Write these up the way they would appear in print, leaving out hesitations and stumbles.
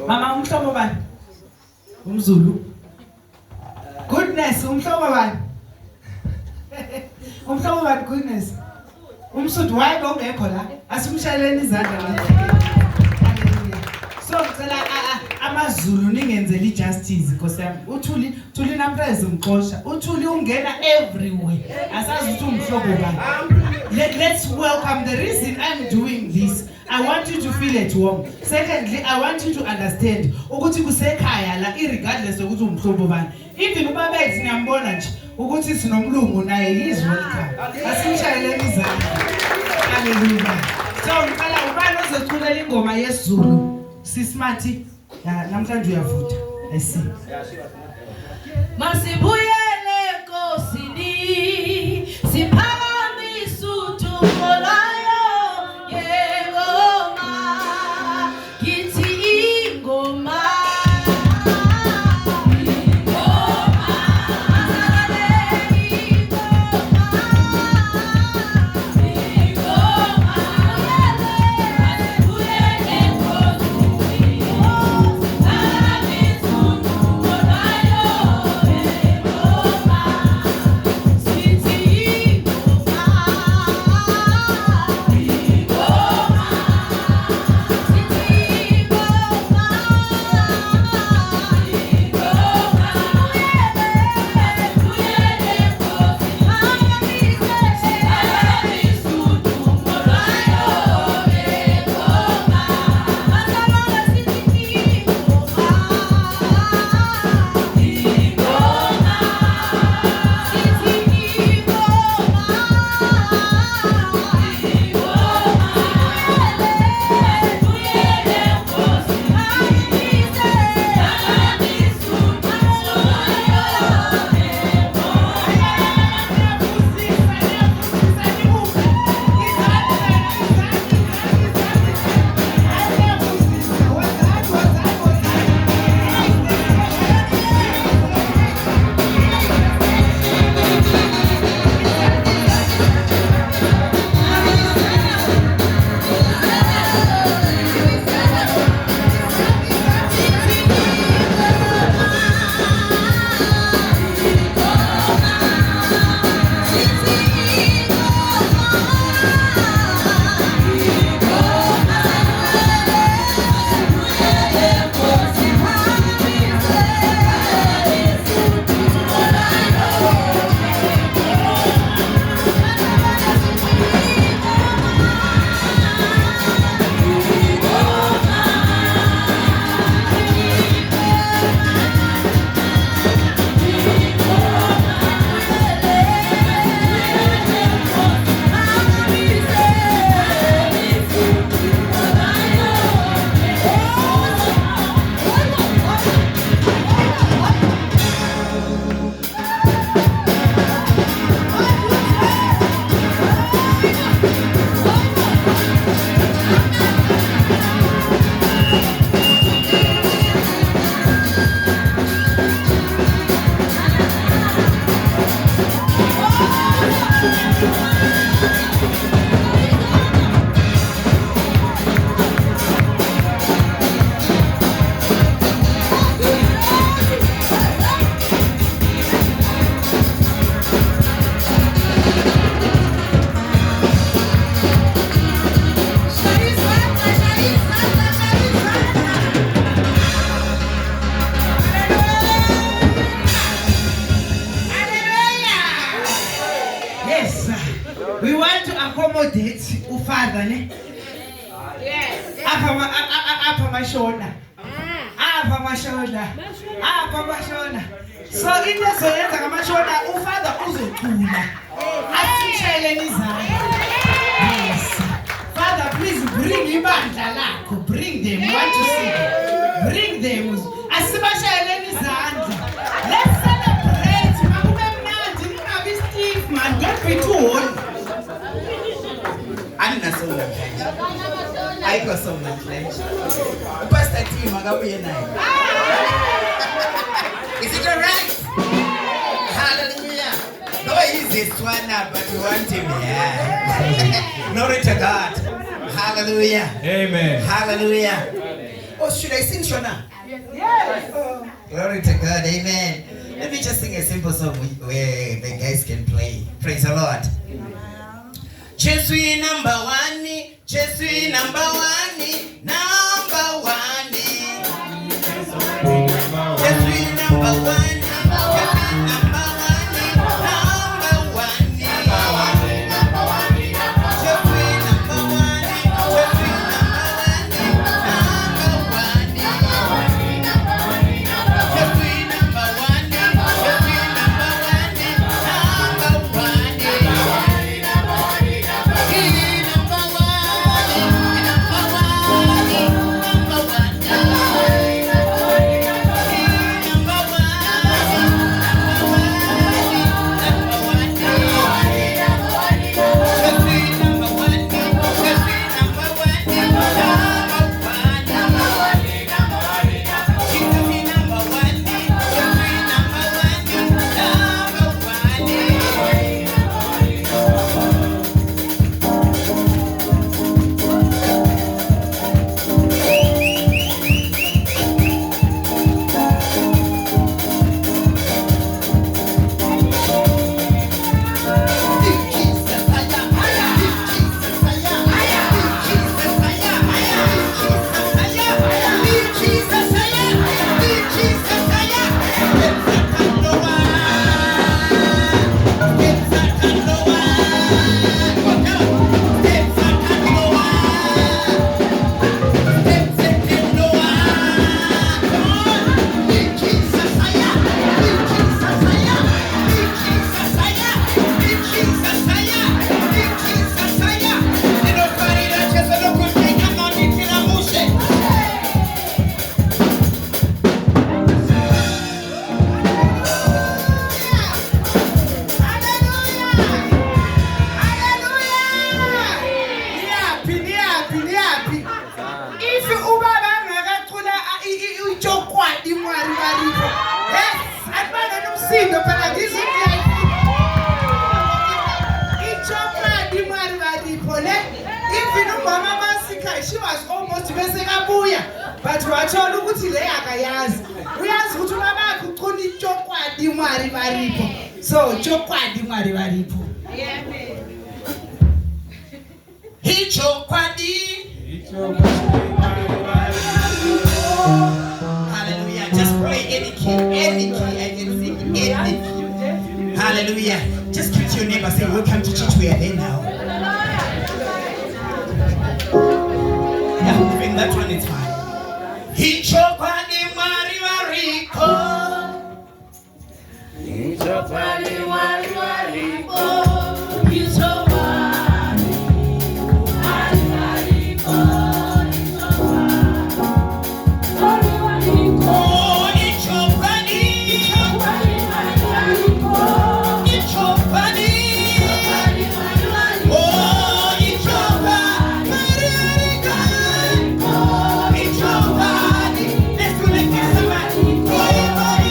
Mama umhlobo bani? Umzulu. Goodness umhlobo bani? Umhlobo bani goodness? Umsuthu why bongekho la? Asimshayeleni izandla la. So ngicela amaZulu ningenzele ijustice Nkosi yami. Uthuli nampreze umxosha. Uthuli ungena everywhere. Asazi ukuthi umhlobo bani. Let's welcome. The reason I'm doing this, I want you to feel at home. Secondly, I want you to understand ukuthi kusekhaya la irregardless ukuthi umhlobo bani. Even ubabethi niyambona nje ukuthi sinomlungu naye he is welcome. Asimshayeleni izandla. Hallelujah. So ngicela ubani ozoculela ingoma yesiZulu. Sismathi namhlanje uyavutha. I see. Masibuyele Nkosini siphakamisa uthumolayo yengoma kithi ingoma We want to accommodate ufather ne? Yes. Apha mashona. Apha mashona. So into ezoyenza ngamashona ufather uzocula. Asishayeleni izandla. Yes. Father, please bring ibandla lakho. Bring them. We want to see them. Bring them. Asibashayeleni izandla. Let's celebrate. Makube mnandi ningabi stiff man. Don't be too old. Aninasola manje. Ayikho sona manje. Pastor Tim akabuye naye. Is it all right? Hallelujah. No easiest one now, but we want him here. Glory to God. Hallelujah. Amen. Hallelujah. Or should I sing Shona? Yes. Glory to God, amen. Let me just sing a simple song where the guys can play. Praise the Lord. Jesus number one, Jesus number one, number one. Jesus number one. She was almost but wathola ukuthi le akayazi uyazi ukuthi ubaba ukuqhuna ichokwadi imali baripho so chokwadi imali baripho ichokwadi hallelujah just play any key I can sing any key hallelujah just greet your neighbor say welcome to church we are there now yeah that one is fine Ichokwadi mwari wariko Ichokwadi mwari wariko Ichokwadi mwari wariko Ichokwadi wariko Ichokwadi Ichokwadi mwari wariko Ichokwadi Ichokwadi mwari wariko Ichokwadi mwari wariko Ichokwadi let's do like this somebody Ichokwadi Ichokwadi mwari wariko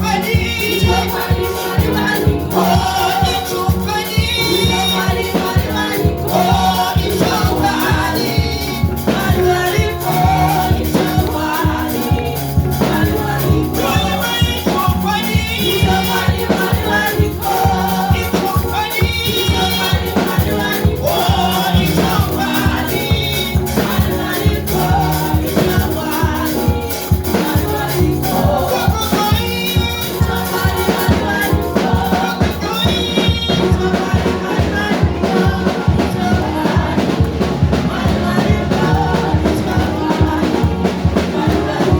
Ichokwadi Ichokwadi mwari wariko Ichokwadi mwari wariko Ichokwadi mwari wariko Ichokwadi Ichokwadi mwari wariko Ichokwadi Ichokwadi mwari wariko Ichokwadi mwari wariko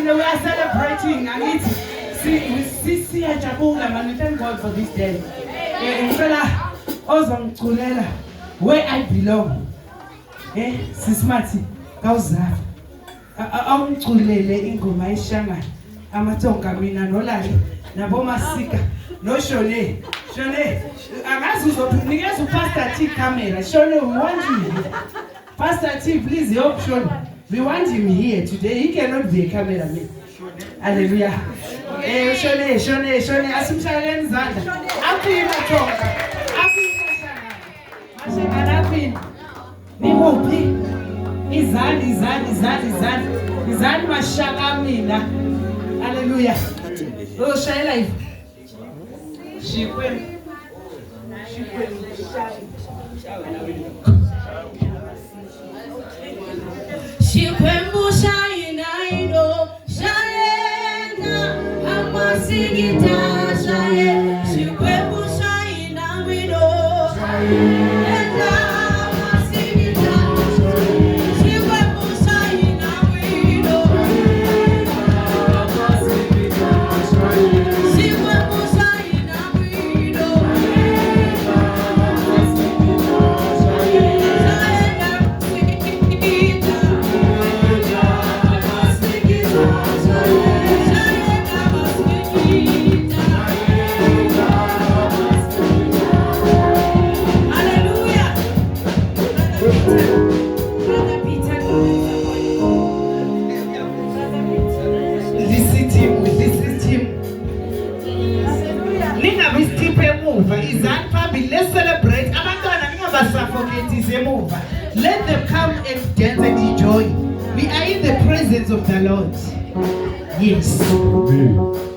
We are celebrating, and Siyajabula man, we thank God for this day. Ngicela ozongiculela where I belong. Sismathi kawuzava. Awungiculele ingoma eshanga amathonga mina nolali nabo masika no Shone. Shone, angazi uzonikeza uPastor T camera. Shone, we want you here. Pastor T, please help Shone. We want him here today. He cannot be a cameraman. Hallelujah. Shone, asimshayeleni izandla. Aphina thonga. Aphina shanga. Mashanga aphina. Nimuphi? Izani mashaka mina. Hallelujah. Shayela hivi. Shikwembu. Shikwembu shayinaino shayena amasigita shaye Shikwembu shayinamino shayena amasigita Shikwembu shayinamino Shikwembu shayinamino Let's celebrate. Let them come and dance and enjoy. We are in the presence of the Lord. Yes.